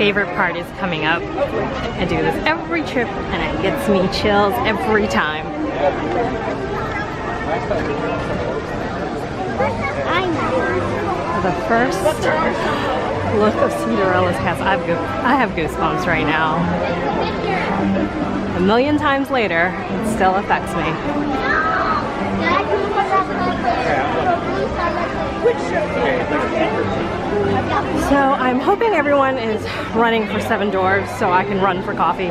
favorite part is coming up. I do this every trip and it gets me chills every time. The first look of Cinderella's castle. I have goosebumps right now. A million times later, it still affects me. So I'm hoping everyone is running for 7 Dwarfs so I can run for coffee.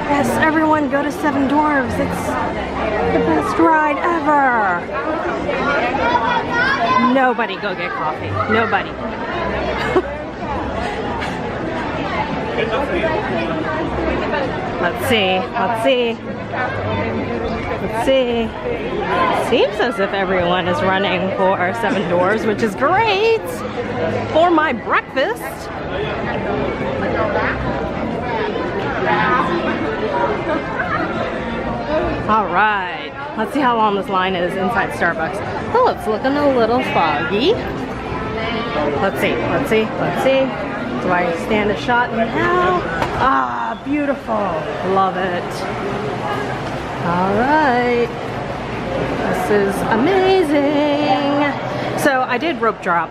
Yes, everyone go to 7 Dwarfs. It's the best ride ever. Nobody go get coffee. Nobody. Let's see. Let's see. Let's see. Seems as if everyone is running for 7 Dwarfs, which is great for my breakfast. All right, let's see how long this line is inside Starbucks. Oh, it's looking a little foggy. Let's see, let's see, let's see. Do I stand a shot now? Ah, beautiful. Love it. All right. This is amazing. So I did rope drop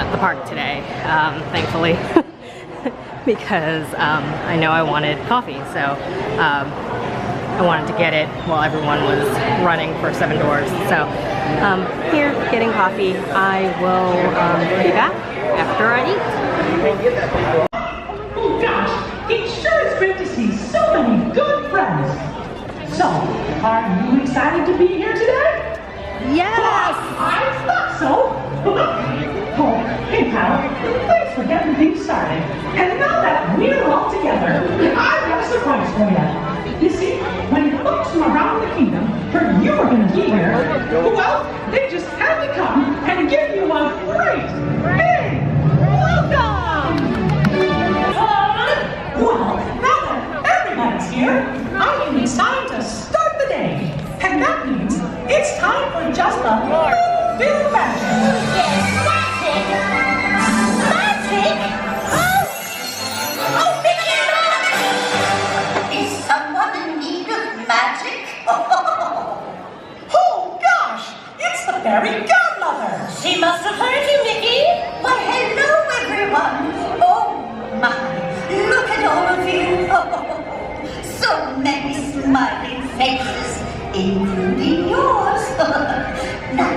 the park today, thankfully. Because I know I wanted coffee, so I wanted to get it while everyone was running for 7 Dwarfs. So here, getting coffee. I will be back after I eat. Oh gosh, it sure is great to see so many good friends. So, are you excited to be here today? Yes! I thought so. Oh, hey pal, thanks for getting things started. And now that we're all together, I've got a surprise for you. You see, when folks from around the kingdom heard you were going to be here, well, they just had to come and give you a great big welcome! Well, now that everybody's here, I think it's time to start the day. And that means it's time for just a little bit of magic. Yes, magic! Magic? Oh, Mickey! Is someone in need of magic? Oh gosh, it's the fairy godmother. She must have heard you, Mickey. Why, hello, everyone. Oh, my. Look at all of you. So many smiling faces, including yours. Now,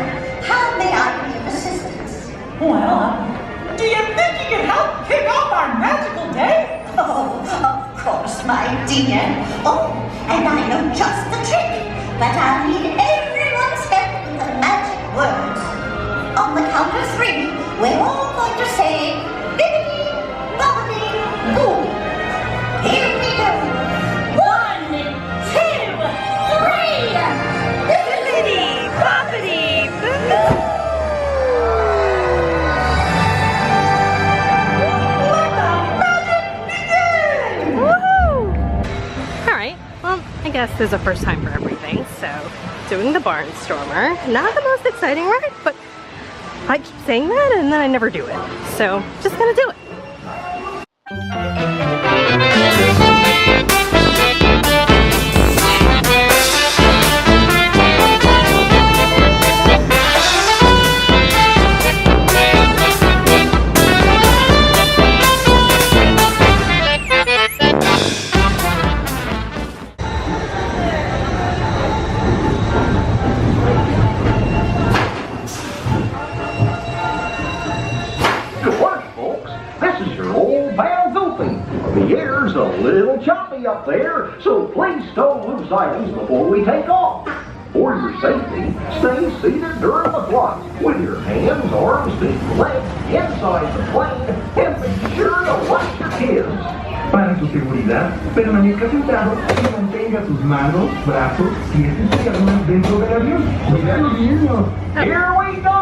how may I be of assistance? Well, do you think you can help kick off our magical day? Oh, of course, my dear. Oh, and I know just the trick. But I'll need everyone's help with the magic words. On the count of 3, we're all going to say, bibbidi, bobbidi, boo. Here we go. 1, 2, 3. Bibbidi bobbidi boo! Let the magic begin! Woohoo! Alright, well, I guess there's a first time for everything, so doing the Barnstormer. Not the most exciting ride, but I keep saying that and then I never do it. So, just gonna do it. A little choppy up there, so please stow loose items before we take off. For your safety, stay seated during the flight with your hands, arms, feet, legs inside the plane, and be sure to watch your kids. Para su seguridad, permanezca sentado y mantenga sus manos, brazos, pies y piernas dentro del avión. ¡Cuidado, los niños! Here we go!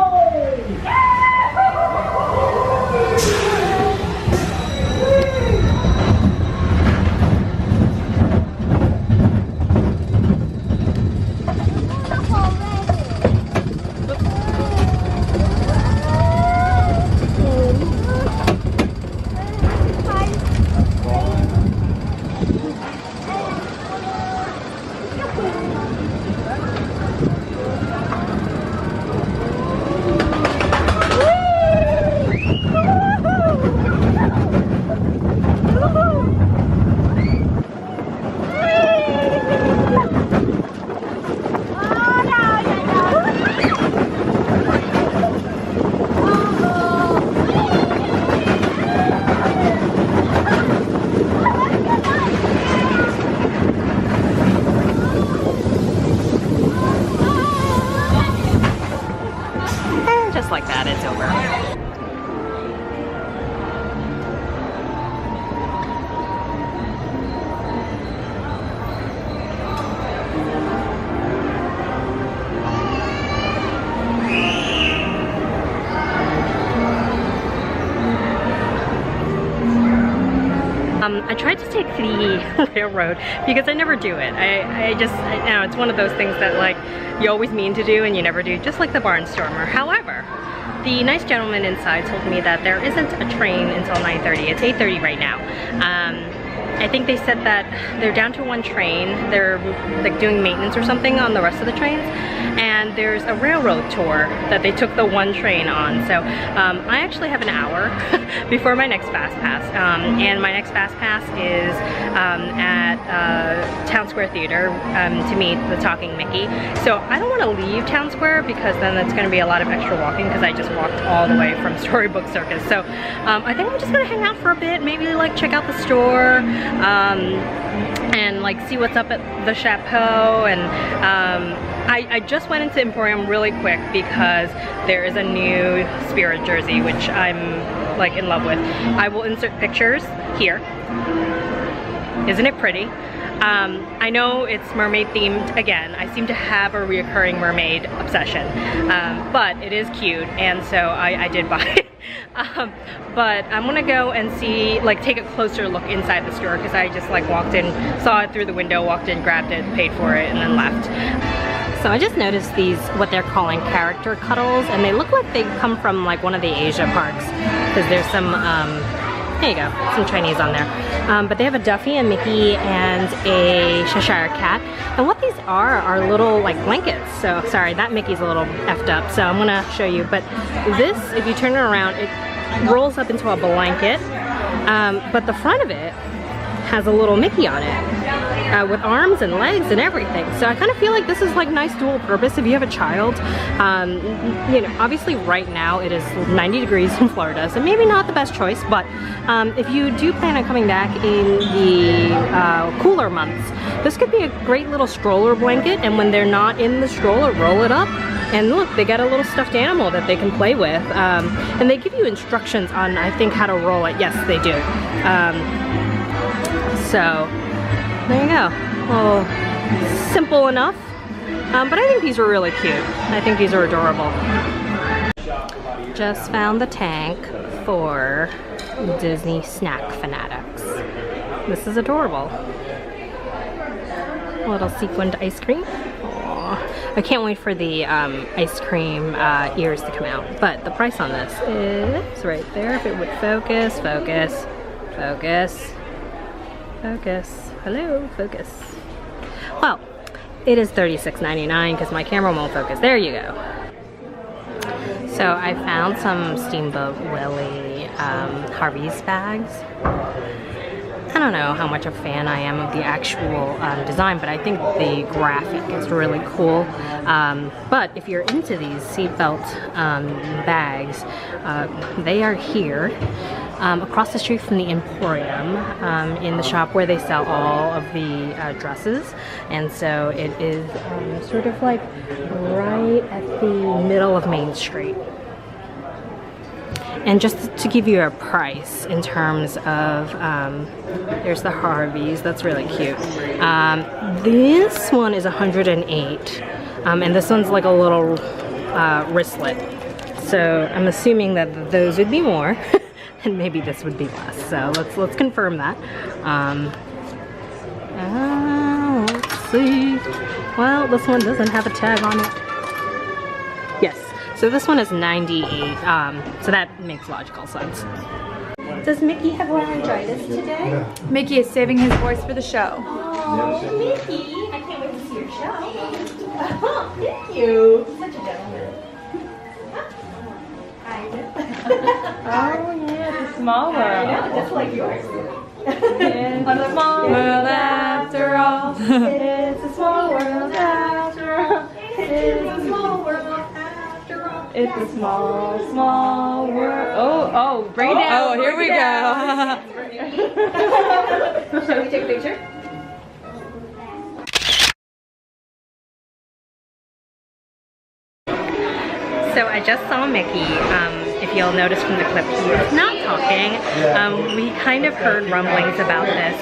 just like that, it's over. I tried to take the railroad because I never do it. I know it's one of those things that like you always mean to do and you never do, just like the Barnstormer. However, the nice gentleman inside told me that there isn't a train until 9:30. It's 8:30 right now. I think they said that they're down to one train. They're like doing maintenance or something on the rest of the trains. And there's a railroad tour that they took the one train on. So I actually have an hour before my next Fast Pass. And my next Fast Pass is at Town Square Theater to meet the Talking Mickey. So I don't want to leave Town Square because then it's going to be a lot of extra walking because I just walked all the way from Storybook Circus. So I think I'm just going to hang out for a bit, maybe like check out the store. And like see what's up at the Chapeau, and I just went into Emporium really quick because there is a new Spirit jersey which I'm like in love with. I will insert pictures here. Isn't it pretty? I know it's mermaid themed again. I seem to have a reoccurring mermaid obsession, but it is cute, and so I did buy it. But I'm gonna go and see, like take a closer look inside the store because I just like walked in, saw it through the window, walked in, grabbed it, paid for it, and then left. So I just noticed these, what they're calling character cuddles, and they look like they come from like one of the Asia parks because there's some, there you go, some Chinese on there. But they have a Duffy, a Mickey, and a Cheshire Cat. And what these are little like blankets. So sorry, that Mickey's a little effed up, so I'm gonna show you. But this, if you turn it around, it rolls up into a blanket. But the front of it has a little Mickey on it with arms and legs and everything. So I kind of feel like this is like nice dual purpose if you have a child. You know, obviously right now it is 90 degrees in Florida, so maybe not the best choice, but if you do plan on coming back in the cooler months, this could be a great little stroller blanket, and when they're not in the stroller, roll it up. And look, they got a little stuffed animal that they can play with. And they give you instructions on, I think, how to roll it. Yes, they do. So, there you go. Well, simple enough. But I think these are really cute. I think these are adorable. Just found the tank for Disney Snack Fanatics. This is adorable. A little sequined ice cream. I can't wait for the ice cream ears to come out. But the price on this is right there. If it would focus, focus, focus, focus. Hello, focus. Well, it is $36.99 because my camera won't focus. There you go. So I found some Steamboat Willie Harvey's bags. I don't know how much a fan I am of the actual design, but I think the graphic is really cool. But if you're into these seatbelt bags, they are here across the street from the Emporium in the shop where they sell all of the dresses. And so it is sort of like right at the middle of Main Street. And just to give you a price in terms of, there's the Harveys, that's really cute. This one is $108, and this one's like a little wristlet. So I'm assuming that those would be more, and maybe this would be less. So let's confirm that. Let's see. Well, this one doesn't have a tag on it. Yes. So this one is $98, so that makes logical sense. Does Mickey have laryngitis today? Mickey is saving his voice for the show. Oh, Mickey! I can't wait to see your show. Oh, thank you. Such a gentleman. Oh yeah, the small world. I know, just like yours. It's a small world after all. It's a small world after all. It's a small world after all. It's a small, small world. Oh, bring it down. Oh, here we go. Shall we take a picture? So I just saw Mickey. If you'll notice from the clip, he is not talking. We kind of heard rumblings about this,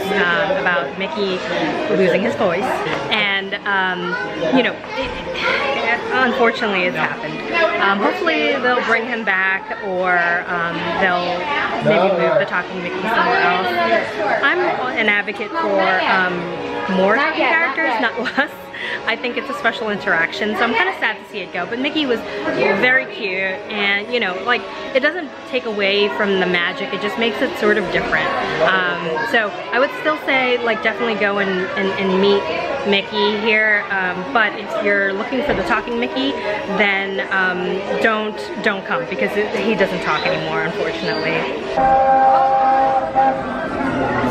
about Mickey losing his voice, and you know, unfortunately it's happened. Hopefully they'll bring him back, or they'll maybe move the talking Mickey somewhere else. I'm an advocate for more talking characters, not less. I think it's a special interaction, so I'm kind of sad to see it go. But Mickey was very cute, and you know, like, it doesn't take away from the magic, it just makes it sort of different. So I would still say, like, definitely go and meet Mickey here, but if you're looking for the talking Mickey, then don't come, because he doesn't talk anymore, unfortunately.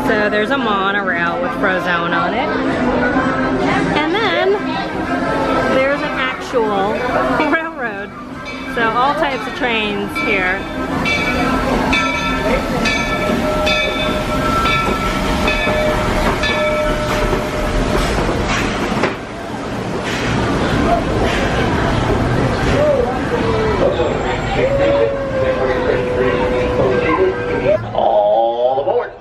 So there's a monorail with Frozone on it. And then there's an actual railroad. So all types of trains here. All aboard.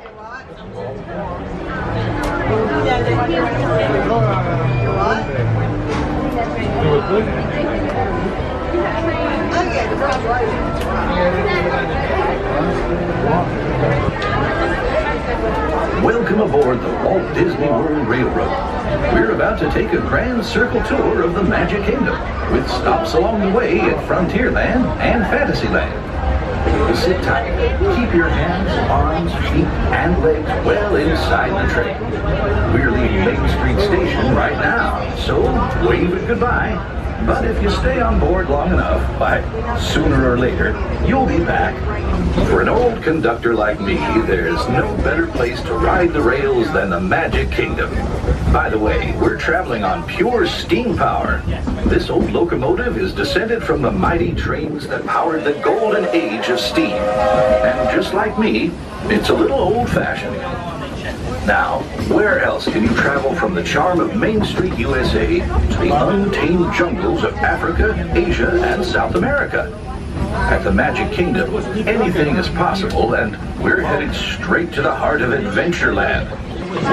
Welcome aboard the Walt Disney World Railroad. We're about to take a grand circle tour of the Magic Kingdom, with stops along the way at Frontierland and Fantasyland. Sit tight. Keep your hands, arms, feet, and legs well inside the train. We're leaving Main Street Station right now, so wave it goodbye. But if you stay on board long enough, why, sooner or later, you'll be back. For an old conductor like me, there's no better place to ride the rails than the Magic Kingdom. By the way, we're traveling on pure steam power. This old locomotive is descended from the mighty trains that powered the golden age of steam. And just like me, it's a little old-fashioned. Now, where else can you travel from the charm of Main Street, USA to the untamed jungles of Africa, Asia, and South America? At the Magic Kingdom, anything is possible, and we're headed straight to the heart of Adventureland.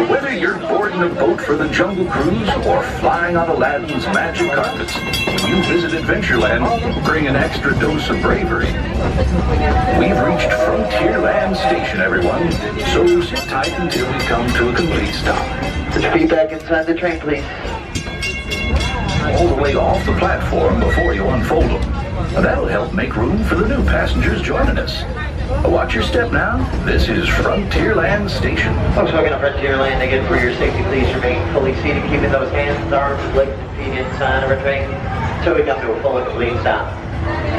Whether you're boarding a boat for the Jungle Cruise or flying on Aladdin's magic carpets, when you visit Adventureland, bring an extra dose of bravery. We've reached Frontierland Station, everyone, so sit tight until we come to a complete stop. Put your feet back inside the train, please. All the way off the platform before you unfold them. That'll help make room for the new passengers joining us. Watch your step now. This is Frontierland Station. Folks walking on Frontierland, again, for your safety, please remain fully seated, keeping those hands, arms, legs, and feet inside of our train until we come to a full and complete stop.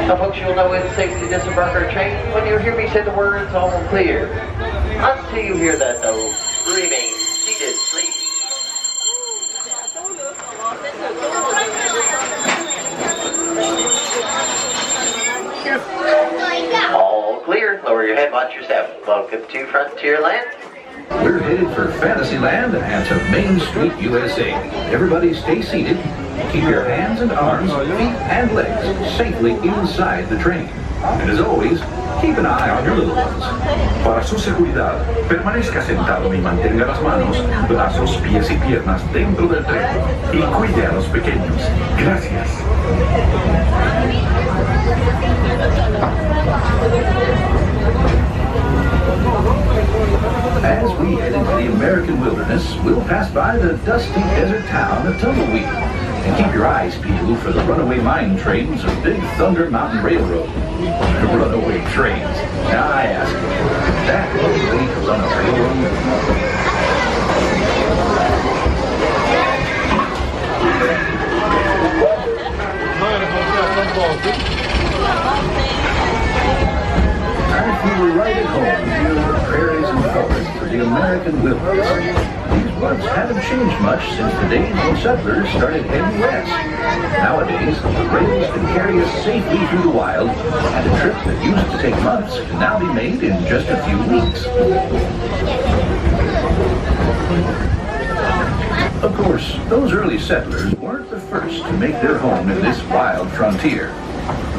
Now, folks, you'll know when safely disembark our train when you hear me say the words all clear. Until you hear that, though, remain seated, please. All clear. Lower your head, watch your step. Welcome to Frontierland. We're headed for Fantasyland and to Main Street, USA. Everybody stay seated. Keep your hands and arms, feet and legs safely inside the train. And as always, keep an eye on your little ones. Para su seguridad, permanezca sentado y mantenga las manos, brazos, pies y piernas dentro del tren. Y cuide a los pequeños. Gracias. As we head into the American wilderness, we'll pass by the dusty desert town of Tumbleweed. And keep your eyes peeled for the runaway mine trains of Big Thunder Mountain Railroad. Runaway trains. Now I ask, is that one way to run a railroad? If you were right at home here in the prairies and forests of the American wilderness, these woods haven't changed much since the days when settlers started heading west. Nowadays, the rails can carry us safely through the wild, and a trip that used to take months can now be made in just a few weeks. Of course, those early settlers weren't the first to make their home in this wild frontier.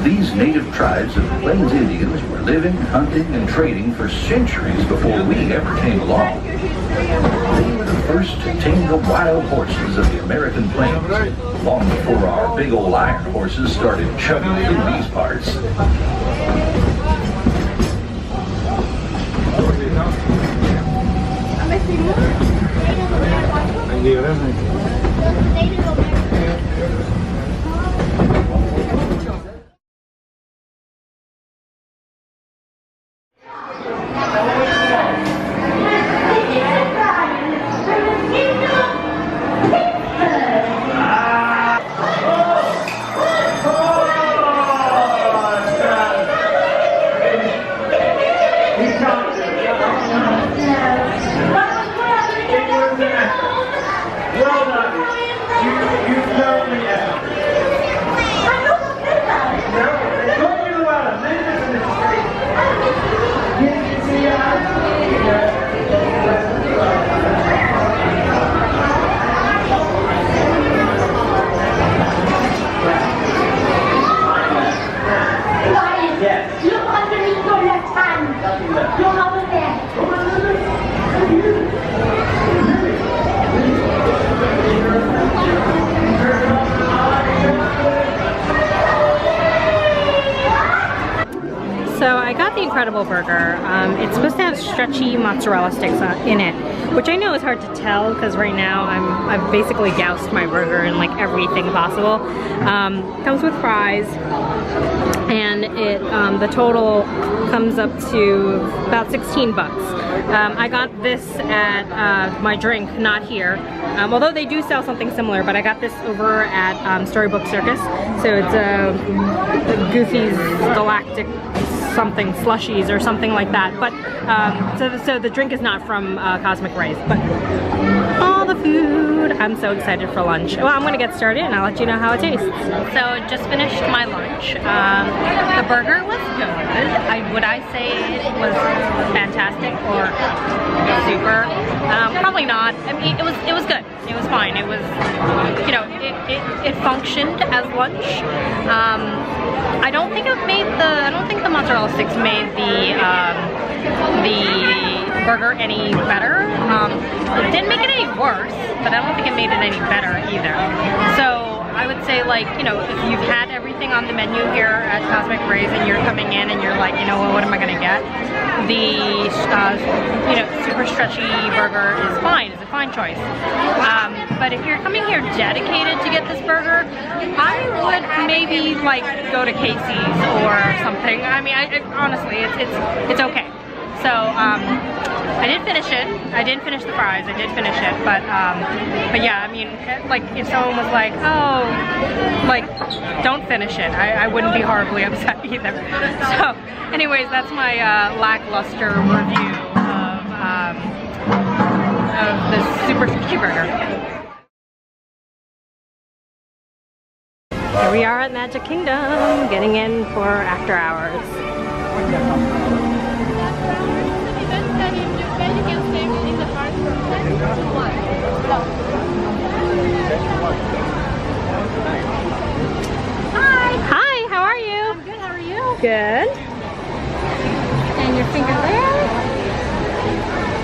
These native tribes of Plains Indians were living, hunting, and trading for centuries before we ever came along. They were the first to tame the wild horses of the American plains, long before our big old iron horses started chugging through these parts. So I got the Incredible Burger. It's supposed to have stretchy mozzarella sticks in it, which I know is hard to tell because right now I've basically doused my burger in like everything possible. Comes with fries, and the total comes up to about 16 bucks. I got this at my drink, not here. Although they do sell something similar, but I got this over at Storybook Circus. So it's Goofy's Galactic something slushies or something like that. But so the drink is not from Cosmic Rays, but all the food. I'm so excited for lunch. Well, I'm gonna get started and I'll let you know how it tastes. So just finished my lunch. The burger was good. Would I say it was fantastic or super? Probably not. I mean, it was good. It was fine. It was, you know, it functioned as lunch. I don't think the mozzarella sticks made the burger any better. It didn't make it any worse, but I don't think it made it any better either. So I would say, like, you know, if you've had everything on the menu here at Cosmic Rays and you're coming in and you're like, you know, well, what am I gonna get? The you know, super stretchy burger is fine. It's a fine choice. But if you're coming here dedicated to get this burger, I would maybe like go to Casey's or something. I mean, honestly, it's okay. So I did finish it. I didn't finish the fries. I did finish it, but yeah, I mean, like if someone was like, oh, like don't finish it, I wouldn't be horribly upset either. So, anyways, that's my lackluster review of the Super Stretchy Burger. Here we are at Magic Kingdom, getting in for after hours. Hi, how are you? I'm good, how are you? Good. And your finger there.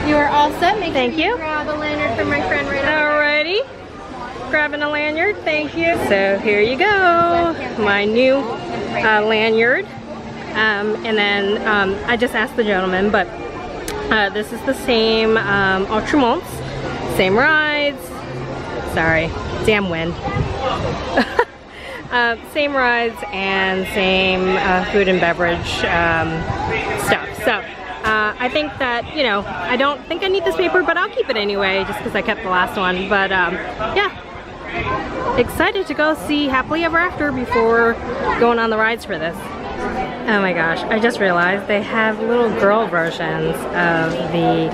You are all set. Make Thank sure you. Grab a lanyard from my friend right over there. Alrighty. Grabbing a lanyard, thank you. So here you go, my new lanyard. And then I just asked the gentleman, but this is the same Ultramonts, same rides. Sorry, damn wind. Same rides and same food and beverage stuff. So I think that, you know, I don't think I need this paper, but I'll keep it anyway just because I kept the last one. But yeah, excited to go see Happily Ever After before going on the rides for this. Oh my gosh, I just realized they have little girl versions of the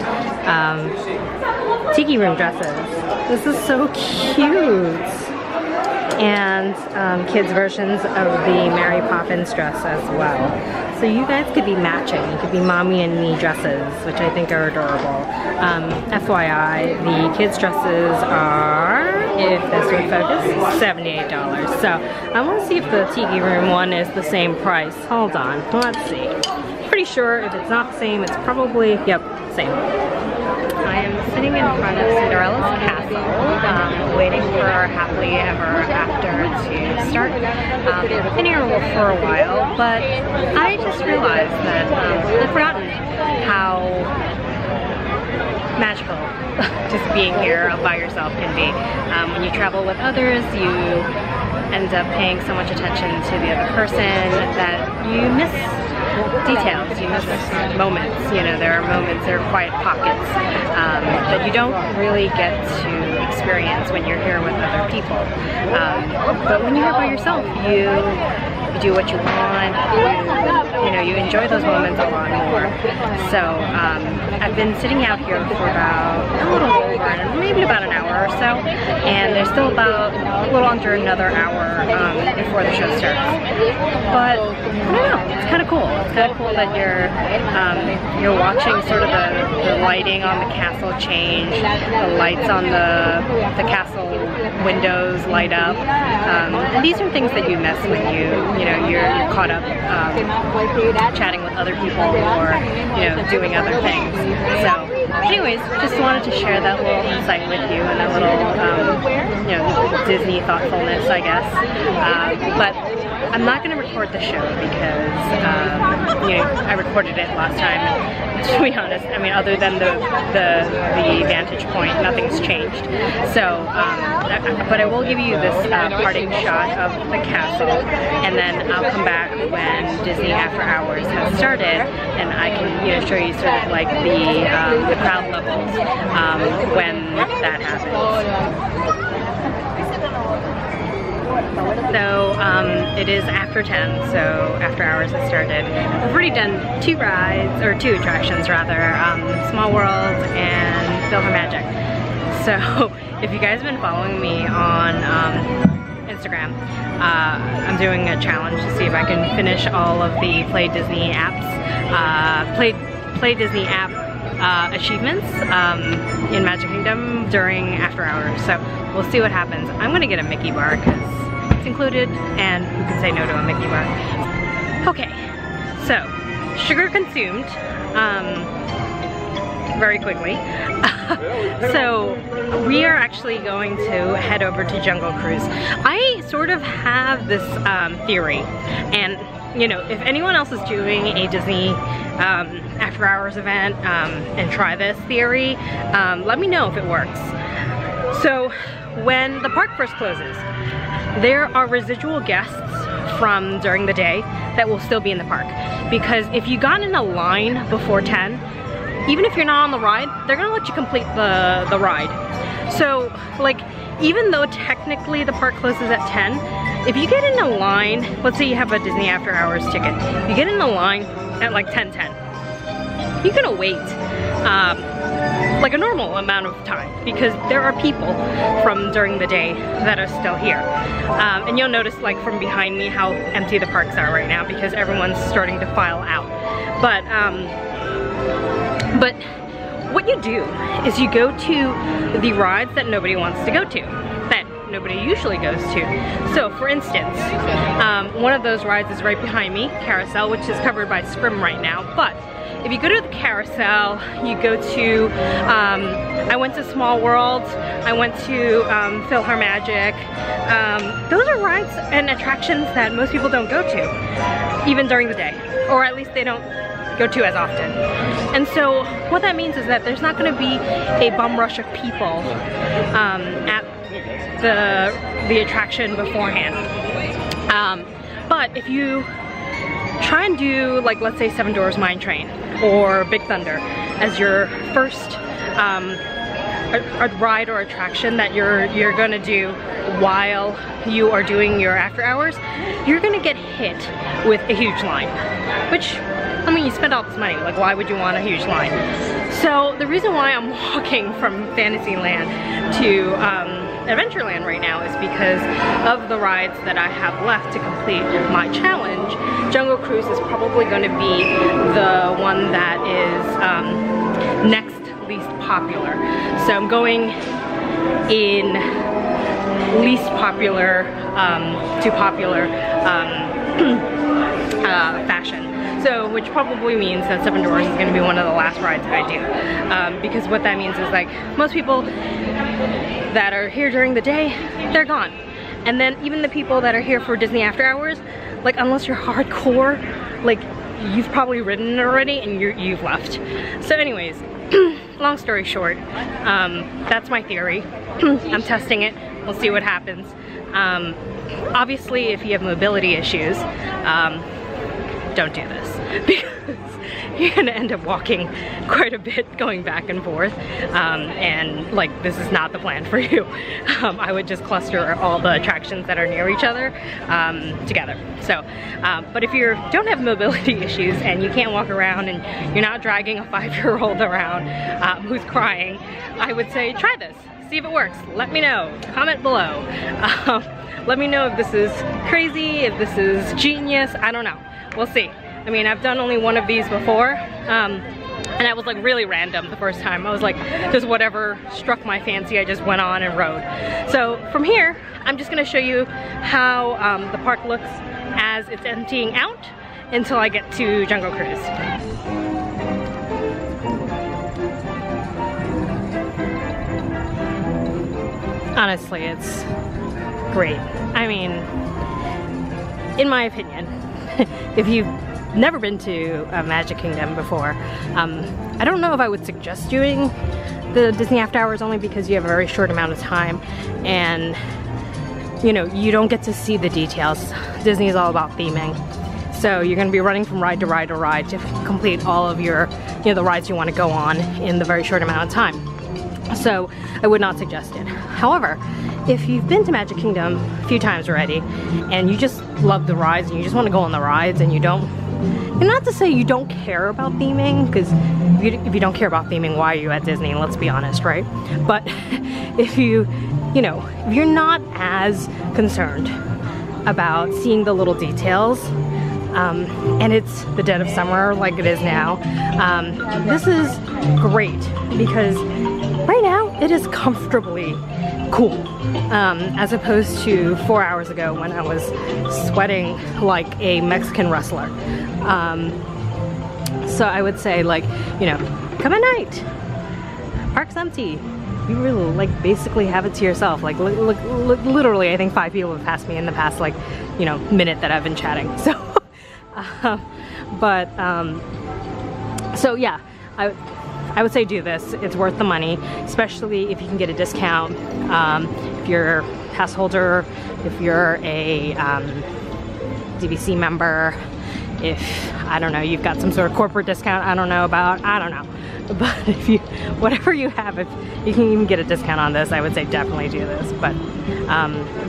Tiki Room dresses. This is so cute. and kids versions of the Mary Poppins dress as well. So you guys could be matching. You could be mommy and me dresses, which I think are adorable. FYI, the kids dresses are, if this would focus, $78. So I want to see if the Tiki Room one is the same price. Hold on, let's see. Pretty sure if it's not the same, it's probably, yep, same. I am sitting in front of Cinderella's castle, waiting for our happily ever after to start. I've been here for a while, but I just realized that I've forgotten how magical just being here by yourself can be. When you travel with others, you end up paying so much attention to the other person that you miss details, you miss moments. You know, there are moments, there are quiet pockets that you don't really get to experience when you're here with other people. But when you're here by yourself, you do what you want, you know, you enjoy those moments a lot more. So I've been sitting out here for about a little over, maybe about an hour or so, and there's still about a little under another hour before the show starts. But I don't know, it's kind of cool. It's kind of cool that you're watching sort of the lighting on the castle change, the lights on the castle windows light up. And these are things that you miss when you're caught up chatting with other people or doing other things. So anyways, just wanted to share that little insight with you and that little Disney thoughtfulness, I guess. But I'm not going to record the show because I recorded it last time. To be honest, I mean, other than the vantage point, nothing's changed. So, but I will give you this parting shot of the castle, and then I'll come back when Disney After Hours has started, and I can show you sort of like the crowd levels when that happens. So it is after 10, so After Hours has started. We've already done two attractions rather, Small World and PhilharMagic. So if you guys have been following me on Instagram, I'm doing a challenge to see if I can finish all of the Play Disney apps, Play Disney app achievements in Magic Kingdom during After Hours. So we'll see what happens. I'm gonna get a Mickey bar because it's included, and who can say no to a Mickey bar? Okay, so sugar consumed very quickly. So we are actually going to head over to Jungle Cruise. I sort of have this theory, and if anyone else is doing a Disney After Hours event and try this theory, let me know if it works. So when the park first closes, there are residual guests from during the day that will still be in the park. Because if you got in a line before 10, even if you're not on the ride, they're gonna let you complete the ride. So, like, even though technically the park closes at 10, if you get in a line, let's say you have a Disney After Hours ticket, you get in a line at like 10:10, you're gonna wait like a normal amount of time, because there are people from during the day that are still here. And you'll notice, like, from behind me how empty the parks are right now because everyone's starting to file out. But what you do is you go to the rides that nobody wants to go to, that nobody usually goes to. So for instance, one of those rides is right behind me, Carousel, which is covered by Scrim right now. But if you go to the Carousel, you go to, I went to Small World, I went to PhilharMagic. Those are rides and attractions that most people don't go to, even during the day, or at least they don't go to as often. And so what that means is that there's not going to be a bum rush of people at the attraction beforehand. But if you try and do, like, let's say Seven Dwarfs Mine Train or Big Thunder as your first a ride or attraction that you're gonna do while you are doing your After Hours, you're gonna get hit with a huge line, which, I mean, you spend all this money, like, why would you want a huge line? So the reason why I'm walking from Fantasyland to Adventureland right now is because of the rides that I have left to complete my challenge. Jungle Cruise is probably going to be the one that is next least popular. So I'm going in least popular to popular fashion. So, which probably means that Seven Dwarfs is going to be one of the last rides that I do. Because what that means is, like, most people that are here during the day, they're gone. And then even the people that are here for Disney After Hours, like, unless you're hardcore, like, you've probably ridden it already and you've left. So anyways, long story short, that's my theory. I'm testing it. We'll see what happens. Obviously, if you have mobility issues, don't do this because you're gonna end up walking quite a bit going back and forth, and like, this is not the plan for you. I would just cluster all the attractions that are near each other together. So but if you don't have mobility issues and you can't walk around and you're not dragging a 5-year-old around who's crying, I would say try this, see if it works. Let me know, comment below. Let me know if this is crazy, if this is genius. I don't know. We'll see. I mean, I've done only one of these before, and I was like really random the first time. I was like, just whatever struck my fancy, I just went on and rode. So from here, I'm just gonna show you how the park looks as it's emptying out until I get to Jungle Cruise. Honestly, it's great. I mean, in my opinion, if you've never been to Magic Kingdom before, I don't know if I would suggest doing the Disney After Hours, only because you have a very short amount of time and, you know, you don't get to see the details. Disney is all about theming. So you're going to be running from ride to ride to ride to complete all of your, you know, the rides you want to go on in the very short amount of time. So I would not suggest it. However, if you've been to Magic Kingdom a few times already and you just love the rides and you just want to go on the rides and you don't, and not to say you don't care about theming, because if you don't care about theming, why are you at Disney? Let's be honest, right? But if you know, if you're not as concerned about seeing the little details, and it's the dead of summer like it is now, this is great because right now it is comfortably cool, as opposed to 4 hours ago when I was sweating like a Mexican wrestler. So I would say, like, you know, come at night, park's empty, you really like basically have it to yourself. Like look, literally I think 5 people have passed me in the past, like, you know, minute that I've been chatting. So so yeah, I would say do this. It's worth the money, especially if you can get a discount. If you're a pass holder, if you're a DVC member, if, I don't know, you've got some sort of corporate discount I don't know about, I don't know. But if you, whatever you have, if you can even get a discount on this, I would say definitely do this. But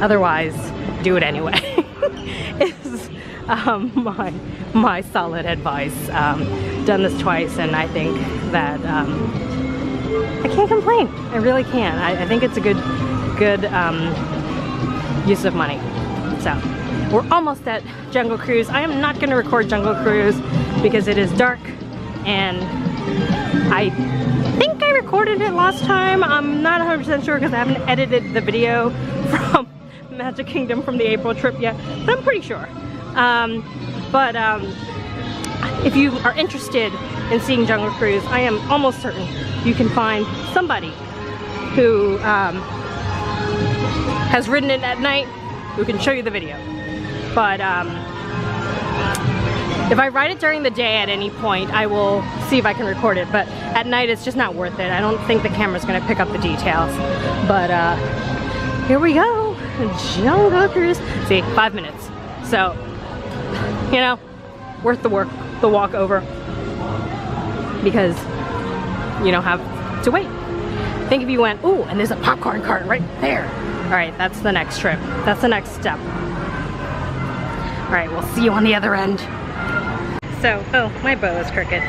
otherwise, do it anyway. Is my solid advice. Done this twice, and I think that I can't complain. I really can't. I think it's a good use of money. So we're almost at Jungle Cruise. I am not going to record Jungle Cruise because it is dark, and I think I recorded it last time. I'm not 100% sure because I haven't edited the video from Magic Kingdom from the April trip yet, but I'm pretty sure. If you are interested in seeing Jungle Cruise, I am almost certain you can find somebody who has ridden it at night who can show you the video. But if I ride it during the day at any point, I will see if I can record it, but at night it's just not worth it. I don't think the camera's gonna pick up the details. But here we go, Jungle Cruise. See, 5 minutes. So, you know, worth the walk over, because you don't have to wait. Think if you went, ooh, and there's a popcorn cart right there. All right, that's the next trip. That's the next step. All right, we'll see you on the other end. So, oh, my bow is crooked.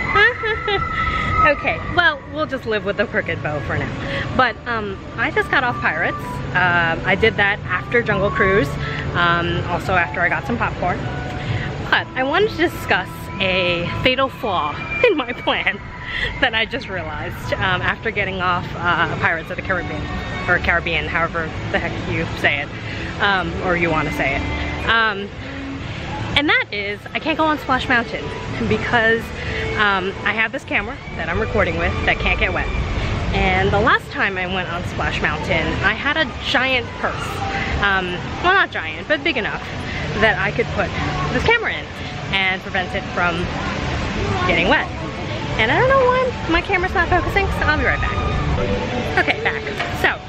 Okay, well, we'll just live with the crooked bow for now. But I just got off Pirates. I did that after Jungle Cruise, also after I got some popcorn. But I wanted to discuss a fatal flaw in my plan that I just realized after getting off Pirates of the Caribbean, or Caribbean, however the heck you say it, or you want to say it. And that is, I can't go on Splash Mountain because I have this camera that I'm recording with that can't get wet. And the last time I went on Splash Mountain, I had a giant purse. Well, not giant, but big enough that I could put this camera in and prevent it from getting wet. And I don't know why my camera's not focusing, so I'll be right back. Okay, back. So,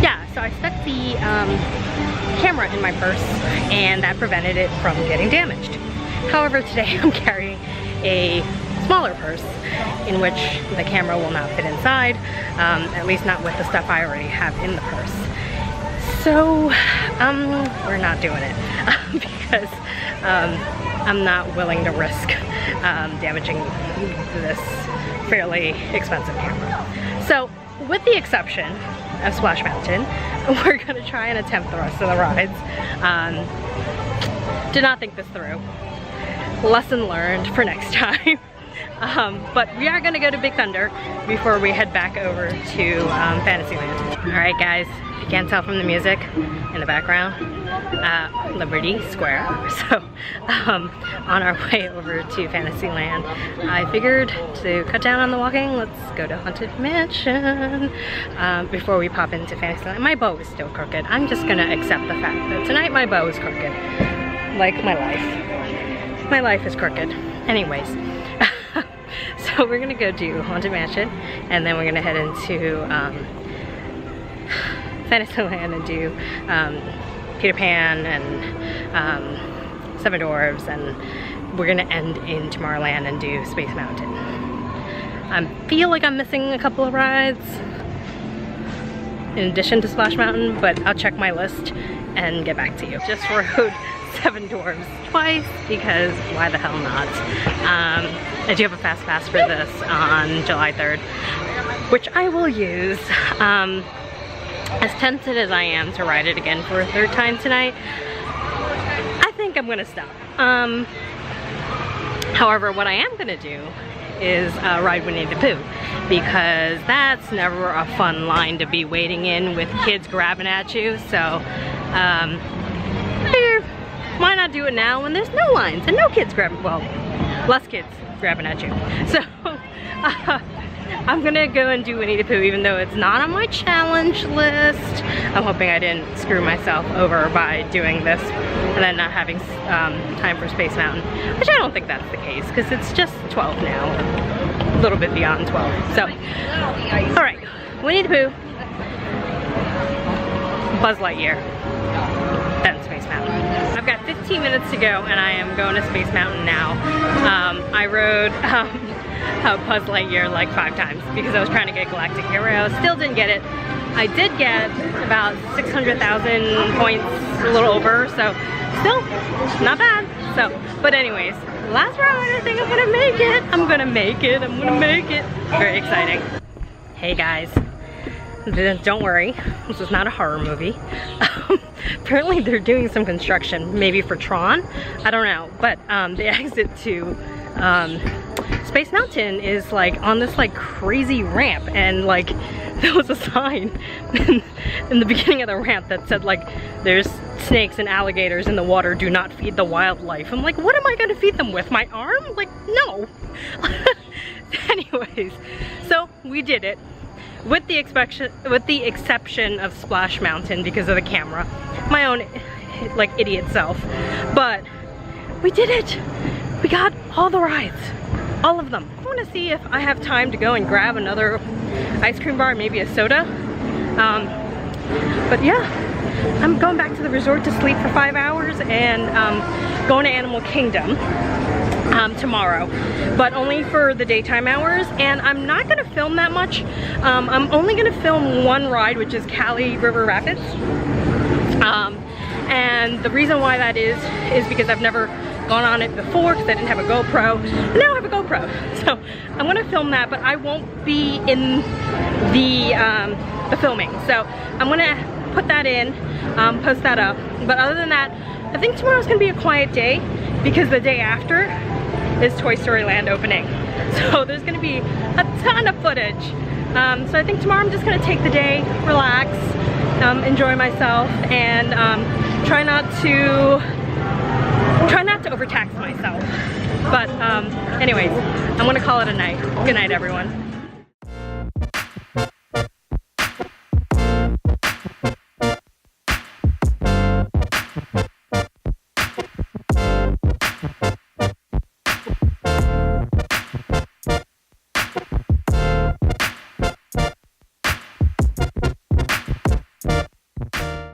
yeah, so I stuck the camera in my purse and that prevented it from getting damaged. However, today I'm carrying a smaller purse in which the camera will not fit inside, at least not with the stuff I already have in the purse. So, we're not doing it because I'm not willing to risk damaging this fairly expensive camera. So, with the exception of Splash Mountain, we're gonna try and attempt the rest of the rides. Did not think this through. Lesson learned for next time. But we are gonna go to Big Thunder before we head back over to Fantasyland. All right, guys, if you can't tell from the music in the background, Liberty Square. So, on our way over to Fantasyland, I figured to cut down on the walking, let's go to Haunted Mansion before we pop into Fantasyland. My bow is still crooked. I'm just gonna accept the fact that tonight my bow is crooked. Like my life. My life is crooked. Anyways. So we're gonna go to Haunted Mansion and then we're gonna head into Fantasyland and do Peter Pan and Seven Dwarfs, and we're gonna end in Tomorrowland and do Space Mountain. I feel like I'm missing a couple of rides in addition to Splash Mountain, but I'll check my list and get back to you. Just rode Seven Dwarfs twice because why the hell not? I do have a fast pass for this on July 3rd, which I will use. As tempted as I am to ride it again for a third time tonight, I think I'm gonna stop. However, what I am gonna do is ride Winnie the Pooh, because that's never a fun line to be waiting in with kids grabbing at you. So, figure, why not do it now when there's no lines and no kids grabbing, well, less kids grabbing at you. So, I'm gonna go and do Winnie the Pooh even though it's not on my challenge list. I'm hoping I didn't screw myself over by doing this and then not having time for Space Mountain, which I don't think that's the case because it's just 12 now, a little bit beyond 12. So, all right, Winnie the Pooh, Buzz Lightyear, then Space Mountain. I've got 15 minutes to go and I am going to Space Mountain now. I rode Buzz Lightyear like 5 times because I was trying to get Galactic Hero. Still didn't get it. I did get about 600,000 points, a little over, so still not bad. So, but anyways, last ride, I think I'm gonna make it. I'm gonna make it. I'm gonna make it. Very exciting. Hey guys, don't worry, this is not a horror movie. Apparently they're doing some construction, maybe for Tron, I don't know, but the exit to Space Mountain is like on this like crazy ramp, and like there was a sign in the beginning of the ramp that said like there's snakes and alligators in the water, do not feed the wildlife. I'm like, what am I gonna feed them with, my arm? Like, no. Anyways, so we did it with the exception of Splash Mountain because of the camera, my own like idiot self, but we did it. We got all the rides, all of them. I want to see if I have time to go and grab another ice cream bar, maybe a soda. But yeah, I'm going back to the resort to sleep for 5 hours and going to Animal Kingdom tomorrow, but only for the daytime hours. And I'm not going to film that much. I'm only going to film one ride, which is Cali River Rapids. And the reason why that is because I've never gone on it before because I didn't have a GoPro. And now I have a GoPro. So I'm gonna film that, but I won't be in the filming. So I'm gonna put that in, post that up. But other than that, I think tomorrow's gonna be a quiet day because the day after is Toy Story Land opening. So there's gonna be a ton of footage. So I think tomorrow I'm just gonna take the day, relax, enjoy myself, and try not to overtax myself. But anyways, I'm gonna call it a night. Good night, everyone.